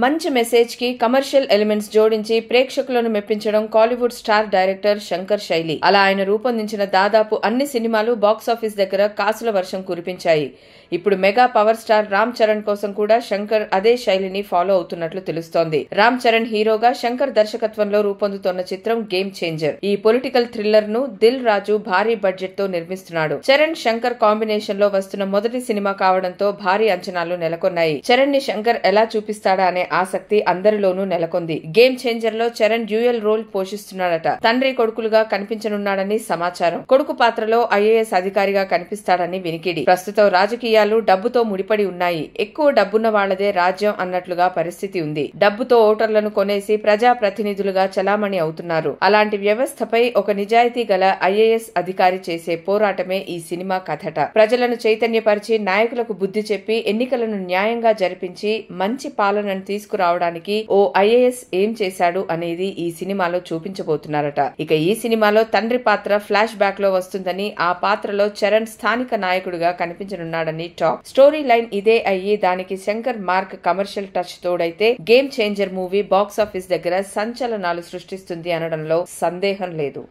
మంచి మెసేజ్ కి commercial elements జోడించి ప్రేక్షకులను మెప్పించడం కాలీవుడ్ స్టార్ డైరెక్టర్ శంకర్ శైలి. అలా ఆయన రూపొందించిన దాదాపు అన్ని సినిమాలు బాక్సాఫీస్ దగ్గర కాసుల వర్షం కురిపించాయి. ఇప్పుడు mega power star Ram Charan కోసం కూడా శంకర్ అదే శైలిని ఫాలో అవుతున్నట్లు తెలుస్తోంది. రామ్ చరణ్ హీరోగా శంకర్ దర్శకత్వంలో రూపొందుతోన్న చిత్రం గేమ్ చేంజర్. ఈ పొలిటికల్ థ్రిల్లర్ ను దిల్ రాజు భారీ బడ్జెట్ తో నిర్మిస్తున్నాడు. చరణ్ శంకర్ కాంబినేషన్ లో వస్తున్న మొదటి సినిమా కావడంతో భారీ అంచనాలు నెలకొన్నాయి. చరణ్ ని శంకర్ ఎలా చూపిస్తాడా అనే ఆసక్తి అందరిలోనూ నెలకొంది. గేమ్ చేంజర్ లో చరణ్ డ్యూయల్ రోల్ పోషిస్తున్నాడట. తండ్రి కొడుకులుగా కనిపించనున్నాడని సమాచారం. కొడుకు పాత్రలో ఐఏఎస్ అధికారిగా కనిపిస్తాడని వినికిడి. ప్రస్తుతం రాజకీయాలు డబ్బుతో ముడిపడి ఉన్నాయి. ఎక్కువ డబ్బున్న వాళ్లదే రాజ్యం అన్నట్లుగా పరిస్థితి ఉంది. డబ్బుతో ఓటర్లను కొనేసి ప్రజా ప్రతినిధులుగా చలామణి అవుతున్నారు. అలాంటి వ్యవస్థపై ఒక నిజాయితీ గల ఐఏఎస్ అధికారి చేసే పోరాటమే ఈ సినిమా కథట. ప్రజలను చైతన్యపరిచి నాయకులకు బుద్ధి చెప్పి ఎన్నికలను న్యాయంగా జరిపించి మంచి పాలనను తీసుకురావడానికి ఓ ఐఏఎస్ ఏం చేశాడు అనేది ఈ సినిమాలో చూపించబోతున్నారట. ఇక ఈ సినిమాలో తండ్రి పాత్ర ఫ్లాష్ బ్యాక్ లో వస్తుందని, ఆ పాత్రలో చరణ్ స్థానిక నాయకుడిగా కనిపించనున్నాడని టాక్. స్టోరీ లైన్ ఇదే అయ్యి దానికి శంకర్ మార్క్ కమర్షియల్ టచ్ తోడైతే గేమ్ చేంజర్ మూవీ బాక్సాఫీస్ దగ్గర సంచలనాలు సృష్టిస్తుంది అనడంలో సందేహం లేదు.